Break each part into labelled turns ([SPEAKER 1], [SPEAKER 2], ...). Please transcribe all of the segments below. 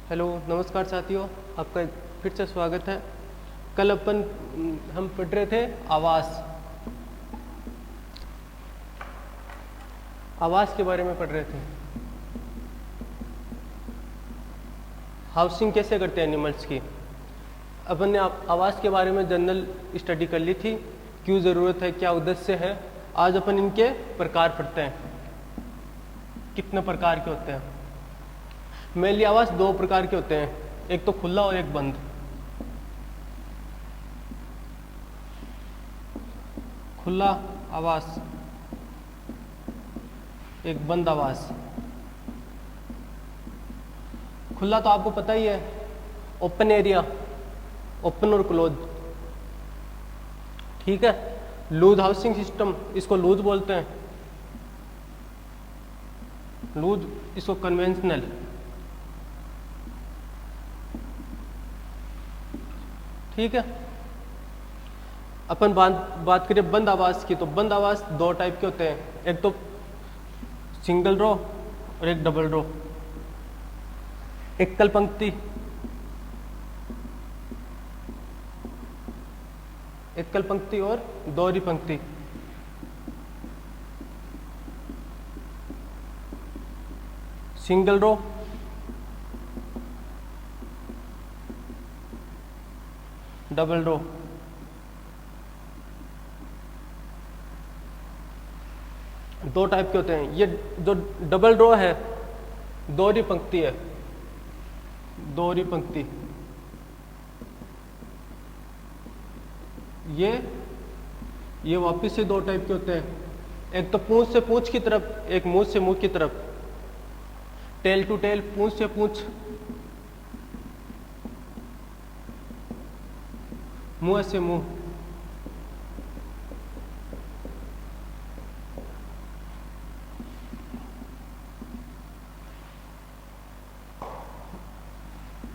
[SPEAKER 1] Hello नमस्कार साथियों, आपका फिर से स्वागत है। कल हम पढ़ रहे थे आवास के बारे में पढ़ रहे थे। हाउसिंग कैसे करते हैं एनिमल्स की। अपन ने आवास के बारे में जनरल स्टडी कर ली थी, क्यों ज़रूरत है, क्या उद्देश्य है। आज अपन इनके प्रकार पढ़ते हैं, कितने प्रकार के होते हैं। मेनली आवास दो प्रकार के होते हैं, एक तो खुला और एक बंद। खुला आवास, एक बंद आवास। खुला तो आपको पता ही है, ओपन एरिया, ओपन और क्लोज, ठीक है। लूज हाउसिंग सिस्टम, इसको लूज बोलते हैं, लूज, इसको कन्वेंशनल। ठीक है। अपन बात करें बंद आवास की, तो बंद आवास दो टाइप के होते हैं, एक तो सिंगल रो और एक डबल रो। एकल पंक्ति, एकल पंक्ति और दोहरी पंक्ति। Single row, double row. दो टाइप के होते हैं। ये जो डबल रो है, दोहरी पंक्ति है, दोहरी पंक्ति। ये वापिस से दो टाइप के होते हैं, एक तो पूंछ से पूंछ की तरफ, एक मुंह से मुंह की तरफ। टेल टू टेल, पूंछ से पूंछ, मुंह से मुंह।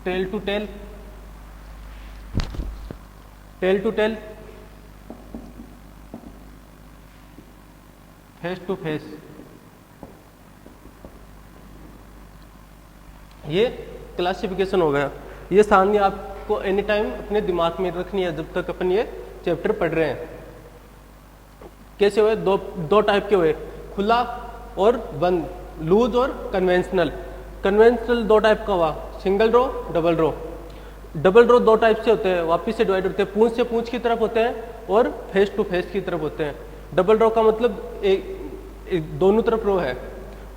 [SPEAKER 1] Tail to tail, tail to tail, face to face. ये क्लासिफिकेशन हो गया। ये सारणी आपको एनी टाइम अपने दिमाग में रखनी है जब तक अपन ये चैप्टर पढ़ रहे हैं। कैसे हुए? दो टाइप के हुए, खुला और बंद, लूज और कन्वेंशनल। कन्वेंशनल दो टाइप का हुआ, single row, double row. Double row दो टाइप से होते हैं, वापिस से डिवाइड होते हैं, पूंछ से पूंछ की तरफ होते हैं और फेस टू फेस की तरफ होते हैं। डबल रो का मतलब एक दोनों तरफ रो है,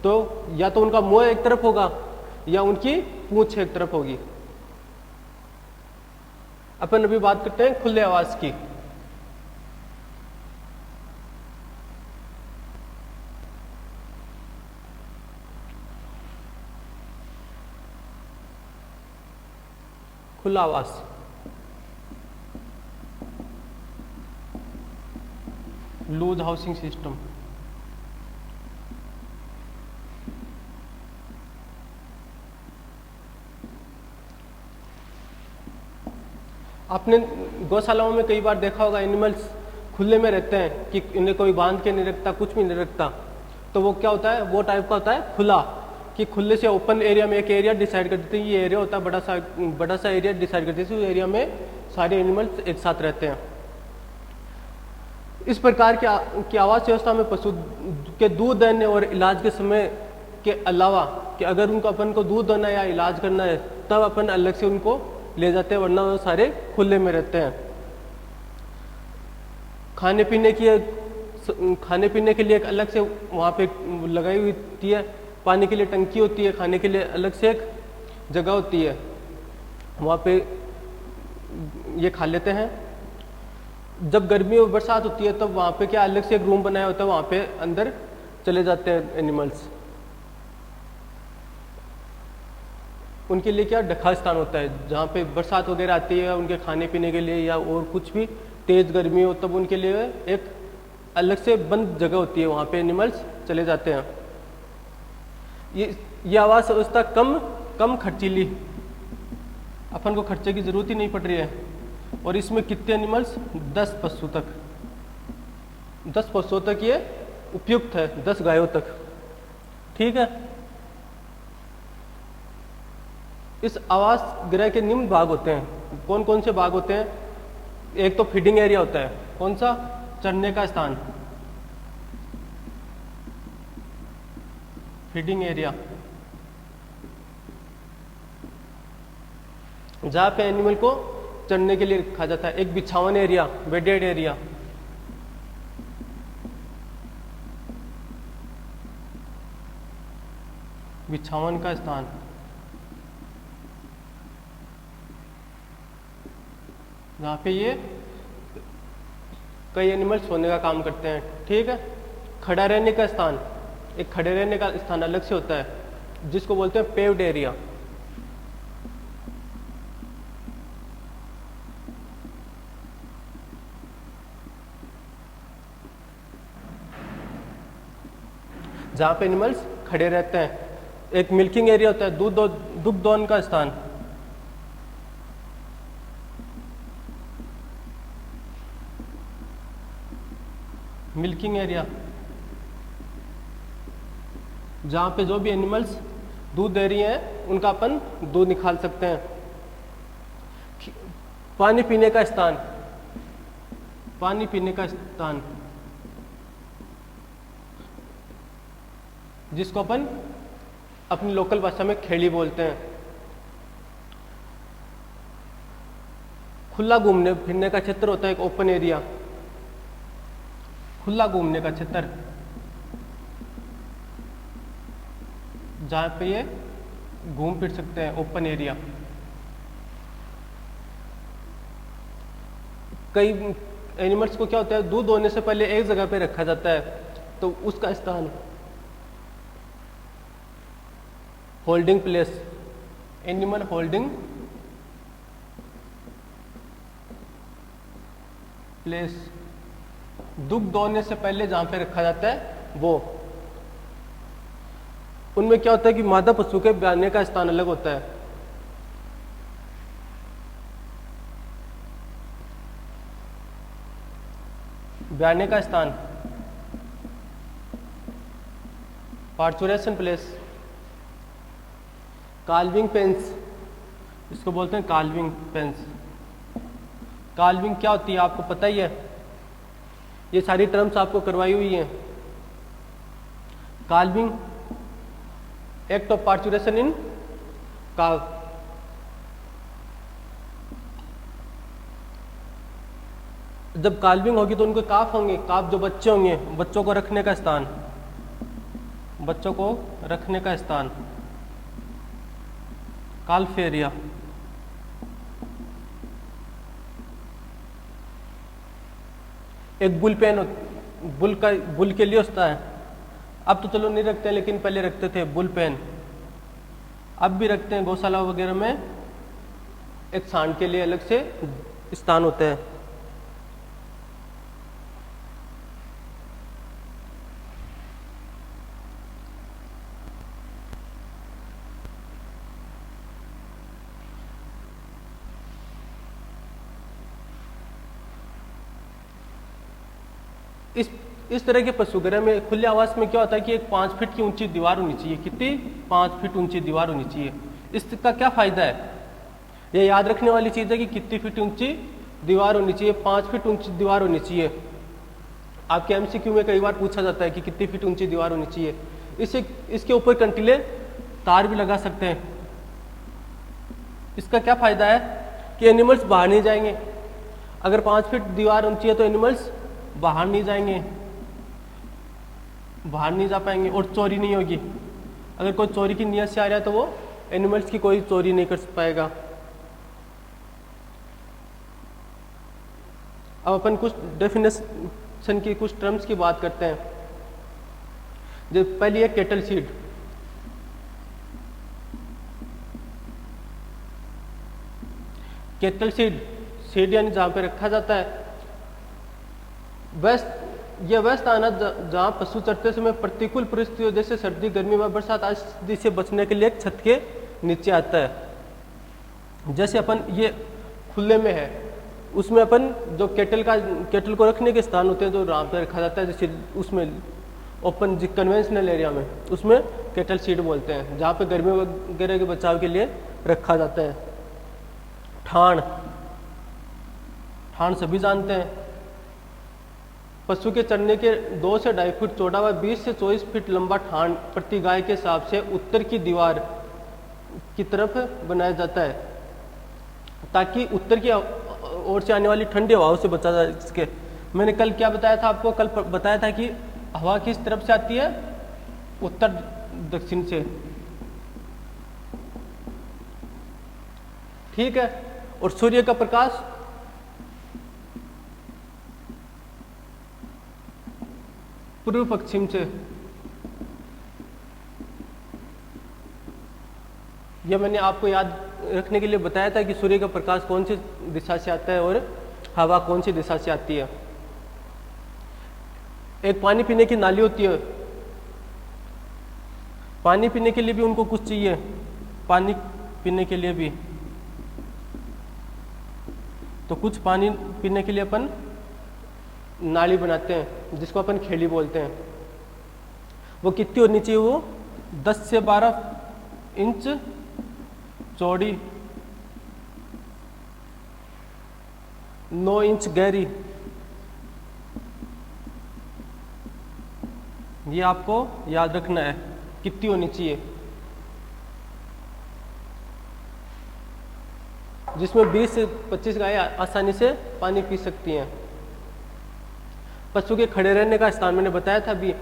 [SPEAKER 1] तो या तो उनका मुंह एक तरफ होगा या उनकी पूंछ एक तरफ होगी। अपन अभी बात करते हैं खुले आवास की। खुला आवास, लूज हाउसिंग सिस्टम। आपने गौशालाओं में कई बार देखा होगा, एनिमल्स खुले में रहते हैं कि इन्हें कोई बांध के नहीं रखता, कुछ भी नहीं रखता। तो वो क्या होता है, वो टाइप का होता है खुला, कि खुले से ओपन एरिया में एक एरिया डिसाइड कर देते हैं। ये एरिया होता है बड़ा सा एरिया डिसाइड करते हैं, उस एरिया में सारे एनिमल्स एक साथ रहते हैं। इस प्रकार की आवास व्यवस्था में पशु के दूध देने और इलाज के समय के अलावा, कि अगर उनको अपन को दूध देना या इलाज करना है तब अपन अलग से उनको ले जाते हैं, वरना वो सारे खुले में रहते हैं। खाने पीने के लिए एक अलग से वहाँ पे लगाई हुई होती है, पानी के लिए टंकी होती है, खाने के लिए अलग से एक जगह होती है, वहाँ पे ये खा लेते हैं। जब गर्मी और बरसात होती है तब वहाँ पे क्या अलग से एक रूम बनाया होता है, वहाँ पे अंदर चले जाते हैं एनिमल्स। उनके लिए क्या ढका स्थान होता है, जहाँ पे बरसात वगैरह आती है उनके खाने पीने के लिए, या और कुछ भी तेज गर्मी हो तब उनके लिए एक अलग से बंद जगह होती है, वहाँ पे एनिमल्स चले जाते हैं। ये आवास व्यवस्था कम खर्चीली, अपन को खर्चे की जरूरत ही नहीं पड़ रही है। और इसमें कितने एनिमल्स? 10 पशु तक, 10 पशुओं तक ये उपयुक्त है, 10 गायों तक, ठीक है। इस आवास गृह के निम्न भाग होते हैं। कौन कौन से भाग होते हैं? एक तो फीडिंग एरिया होता है। कौन सा? चरने का स्थान, फीडिंग एरिया, जहां पे एनिमल को चरने के लिए रखा जाता है। एक बिछावन एरिया, बेडेड एरिया, बिछावन का स्थान, जहाँ पे ये कई एनिमल सोने का काम करते हैं। ठीक है। खड़ा रहने का स्थान, एक खड़े रहने का स्थान अलग से होता है जिसको बोलते हैं पेव्ड एरिया। जहाँ पे एनिमल्स खड़े रहते हैं। एक मिल्किंग एरिया होता है, दुग्ध दोहन का स्थान, मिल्किंग एरिया, जहाँ पे जो भी एनिमल्स दूध दे रही हैं उनका अपन दूध निकाल सकते हैं। पानी पीने का स्थान, पानी पीने का स्थान, जिसको अपन अपनी लोकल भाषा में खेड़ी बोलते हैं। खुला घूमने फिरने का क्षेत्र होता है एक ओपन एरिया, खुला घूमने का क्षेत्र, जहां पे ये घूम फिर सकते हैं, ओपन एरिया। कई एनिमल्स को क्या होता है, दूध होने से पहले एक जगह पे रखा जाता है, तो उसका स्थान holding place, animal holding place. दुग्ध दोहने से पहले जहां पे रखा जाता है वो, उनमें क्या होता है कि मादा पशु के ब्याने का स्थान अलग होता है। ब्याने का स्थान, पार्चुरेशन प्लेस, काल्विंग पेंस, इसको बोलते हैं काल्विंग पेंस। काल्विंग क्या होती है आपको पता ही है, ये सारी टर्म्स आपको करवाई हुई हैं। काल्विंग, एक्ट ऑफ पार्चुरेशन इन काव। जब काल्विंग होगी तो उनके काफ होंगे, काफ जो बच्चे होंगे, बच्चों को रखने का स्थान, बच्चों को रखने का स्थान, काल्फ एरिया। एक बुल पेन, बुल के लिए होता है, अब तो चलो नहीं रखते लेकिन पहले रखते थे बुल पेन, अब भी रखते हैं गौशाला वगैरह में। एक सांड के लिए अलग से स्थान होता है। इस तरह के पशुगृह में, खुले आवास में क्या होता है कि एक 5 फीट की ऊंची दीवार होनी चाहिए। कितनी? 5 फीट ऊंची दीवार होनी चाहिए। इसका क्या फायदा है? ये याद रखने वाली चीज है कि कितनी फीट ऊंची दीवार होनी चाहिए। 5 फीट ऊंची दीवार होनी चाहिए। आपके एमसीक्यू में कई बार पूछा जाता है कि कितनी फीट ऊंची दीवार होनी चाहिए। इसके ऊपर कंटीले तार भी लगा सकते हैं। इसका क्या फायदा है कि एनिमल्स बाहर नहीं जाएंगे। अगर 5 फीट दीवार ऊंची है तो एनिमल्स बाहर नहीं जाएंगे, बाहर नहीं जा पाएंगे और चोरी नहीं होगी। अगर कोई चोरी की नियत से आ रहा है तो वो एनिमल्स की कोई चोरी नहीं कर पाएगा। अब अपन कुछ डेफिनेशन की, कुछ टर्म्स की बात करते हैं। जो पहली है केटल सीड। केटल सीड यानी जहां पे रखा जाता है, यह वह स्थान है जहां पशु चरते समय प्रतिकूल परिस्थितियों जैसे सर्दी, गर्मी व बरसात आदि से बचने के लिए एक छत के नीचे आता है। जैसे अपन ये खुले में है, उसमें अपन जो केटल को रखने के स्थान होते हैं जो जहाँ पे रखा जाता है, जैसे उसमें ओपन कन्वेंशनल एरिया में, उसमें केटल सीड बोलते हैं, जहाँ पे गर्मी वगैरह के बचाव के लिए रखा जाता है। ठाण, ठाण सभी जानते हैं, पशु के चरने के 2 से 2.5 फीट चौड़ा व 20 से 24 फीट लंबा ठाण प्रति गाय के हिसाब से उत्तर की दीवार की तरफ बनाया जाता है, ताकि उत्तर की ओर से आने वाली ठंडी हवाओं से बचा जा सके। मैंने कल क्या बताया था आपको? कल बताया था कि हवा किस तरफ से आती है? उत्तर दक्षिण से, ठीक है। और सूर्य का प्रकाश पूर्व पश्चिम से। यह मैंने आपको याद रखने के लिए बताया था कि सूर्य का प्रकाश कौन सी दिशा से आता है और हवा कौन सी दिशा से आती है। एक पानी पीने की नाली होती है, पानी पीने के लिए भी उनको कुछ चाहिए, पानी पीने के लिए भी, तो कुछ पानी पीने के लिए अपन नाली बनाते हैं जिसको अपन खेड़ी बोलते हैं। वो कितनी होनी चाहिए? वो 10 से 12 इंच चौड़ी, 9 इंच गहरी। ये आपको याद रखना है कितनी होनी चाहिए, जिसमें 20 से 25 गायें आसानी से पानी पी सकती हैं। पशु के खड़े रहने का स्थान मैंने बताया था अभी,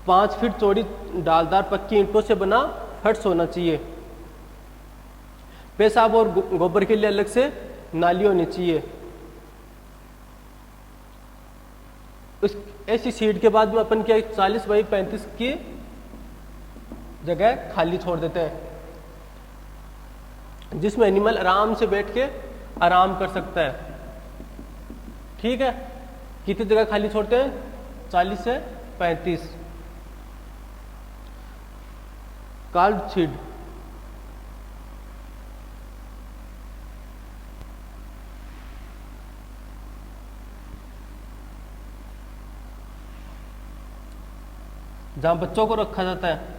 [SPEAKER 1] 5 फीट चौड़ी डालदार पक्की ईंटों से बना फर्श होना चाहिए। पेशाब और गोबर के लिए अलग से नाली होनी चाहिए। उस ऐसी सीट के बाद में अपन क्या 40 बाई 35 की जगह खाली छोड़ देते हैं, जिसमें एनिमल आराम से बैठ के आराम कर सकता है, ठीक है। कितनी जगह खाली छोड़ते हैं? 40 से 35। कार्ड सीड, जहां बच्चों को रखा जाता है।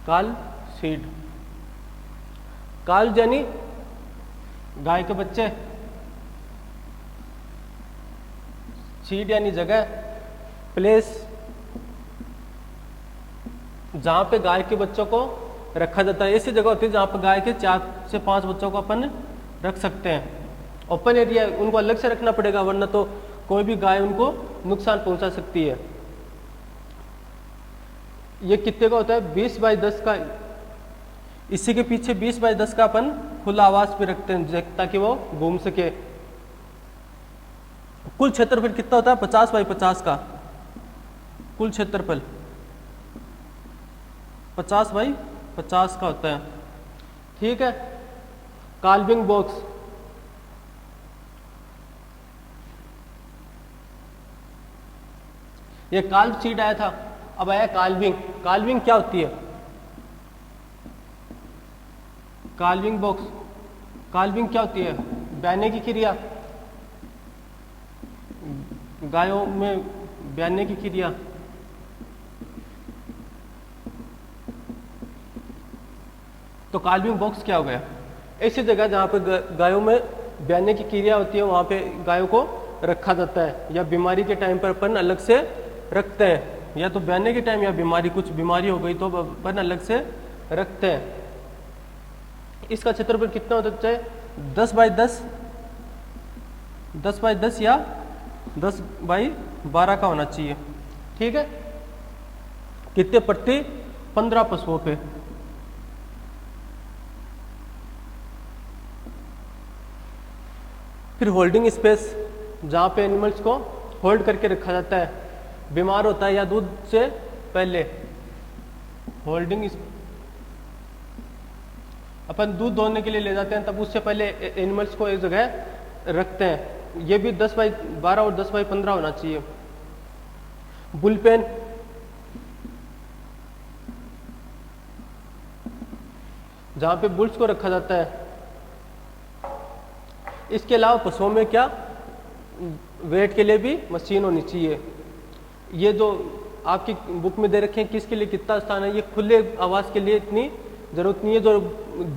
[SPEAKER 1] काल सीड, काल यानी गाय के बच्चे, सीड यानी जगह, प्लेस जहां पे गाय के बच्चों को रखा जाता है। ऐसी जगह होती है जहां पर गाय के 4 से 5 बच्चों को अपन रख सकते हैं। ओपन एरिया उनको अलग से रखना पड़ेगा, वरना तो कोई भी गाय उनको नुकसान पहुंचा सकती है। ये कितने का होता है? 20 बाई 10 का। इसी के पीछे 20 बाई 10 का अपन खुला आवास पे रखते हैं ताकि वो घूम सके। कुल क्षेत्रफल कितना होता है? 50 बाई 50 का कुल क्षेत्रफल 50 बाई 50 का होता है, ठीक है। काल्विंग बॉक्स, ये काल्व सीड आया था, अब आया काल्विंग। काल्विंग क्या होती है? काल्विंग बॉक्स, काल्विंग क्या होती है? ब्याने की क्रिया, गायों में ब्याने की क्रिया। तो काल्विंग बॉक्स क्या हो गया? ऐसी जगह जहां पर गायों में ब्याने की क्रिया होती है वहां पे गायों को रखा जाता है, या बीमारी के टाइम पर अपन अलग से रखते हैं, या तो ब्याने के टाइम या बीमारी, कुछ बीमारी हो गई तो अपन अलग से रखते हैं। इसका क्षेत्रफल कितना होता है? 10 बाई 10, 10 बाई 10 या 10 बाई 12 का होना चाहिए, ठीक है। कितने प्रति 15 पशुओं पे। फिर होल्डिंग स्पेस, जहां पे एनिमल्स को होल्ड करके रखा जाता है, बीमार होता है या दूध से पहले। होल्डिंग, अपन दूध दोहने के लिए ले जाते हैं तब उससे पहले एनिमल्स को एक जगह रखते हैं। ये भी 10 बाई 12 और 10 बाई 15 होना चाहिए। बुलपेन, जहां पे बुल्स को रखा जाता है। इसके अलावा पशुओं में क्या वेट के लिए भी मशीन होनी चाहिए। ये जो आपकी बुक में दे रखे हैं किसके लिए कितना स्थान है, ये खुले आवास के लिए इतनी जरूरत नहीं है, जो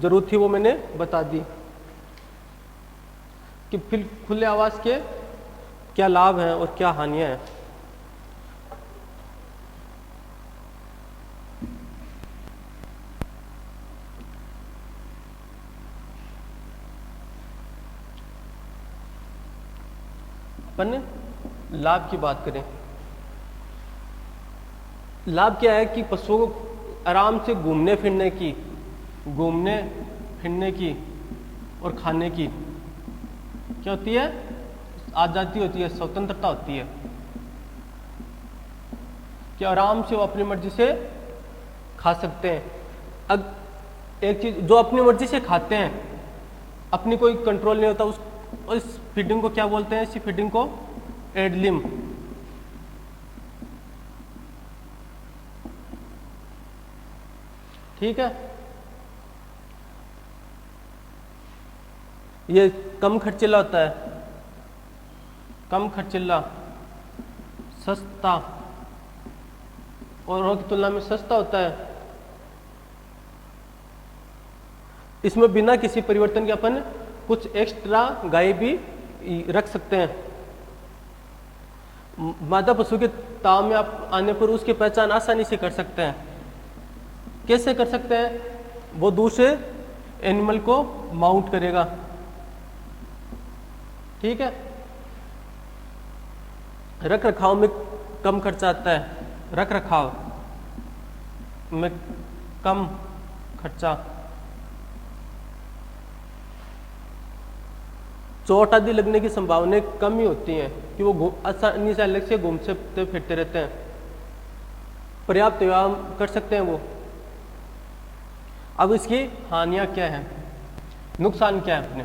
[SPEAKER 1] जरूरत थी वो मैंने बता दी कि फिर खुले आवास के क्या लाभ हैं और क्या हानियां हैं। अपन लाभ की बात करें, लाभ क्या है कि पशुओं को आराम से घूमने फिरने की और खाने की क्या होती है, आज़ादी होती है, स्वतंत्रता होती है कि आराम से वो अपनी मर्जी से खा सकते हैं। अब एक चीज, जो अपनी मर्जी से खाते हैं, अपनी कोई कंट्रोल नहीं होता, उस फीडिंग को क्या बोलते हैं, इसी फीडिंग को एडलिम। ठीक है, ये कम खर्चीला होता है, कम खर्चीला, सस्ता, औरों की तुलना में सस्ता होता है। इसमें बिना किसी परिवर्तन के अपन कुछ एक्स्ट्रा गाय भी रख सकते हैं। मादा पशु के ताव में आप आने पर उसकी पहचान आसानी से कर सकते हैं। कैसे कर सकते हैं, वो दूसरे एनिमल को माउंट करेगा। ठीक है, रख रखाव में कम खर्चा आता है, रख रखाव में कम खर्चा। चोट आदि लगने की संभावनाएं कम ही होती हैं कि वो आसानी से अलग से घूमते फिरते रहते हैं, पर्याप्त व्यायाम कर सकते हैं वो। अब इसकी हानियां क्या हैं, नुकसान क्या है अपने।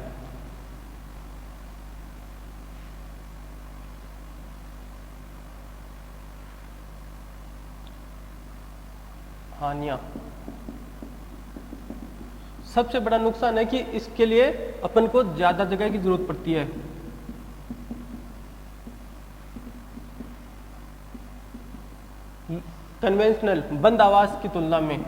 [SPEAKER 1] हानियां, सबसे बड़ा नुकसान है कि इसके लिए अपन को ज्यादा जगह की जरूरत पड़ती है। कन्वेंशनल बंद आवास की तुलना में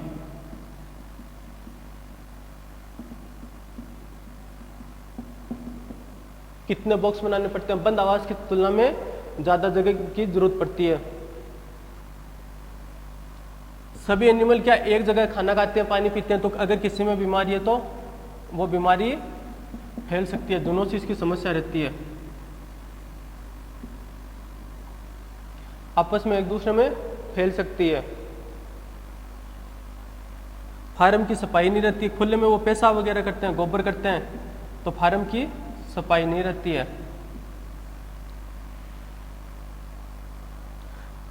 [SPEAKER 1] कितने बॉक्स बनाने पड़ते हैं, बंद आवास की तुलना में ज्यादा जगह की जरूरत पड़ती है। सभी एनिमल क्या एक जगह खाना खाते हैं, पानी पीते हैं, तो अगर किसी में बीमारी है तो वो बीमारी फैल सकती है, दोनों से इसकी समस्या रहती है। आपस में एक दूसरे में फैल सकती है। फार्म की सफाई नहीं रहती, खुले में वो पेशाब वगैरह करते हैं, गोबर करते हैं, तो फार्म की सफाई नहीं रहती है।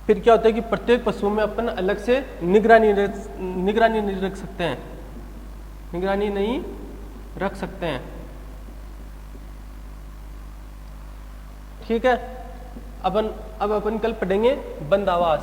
[SPEAKER 1] फिर क्या होता है कि प्रत्येक पशु में अपन अलग से निगरानी नहीं रख सकते हैं, निगरानी नहीं रख सकते हैं। ठीक है, अब अपन कल पढ़ेंगे बंद आवास।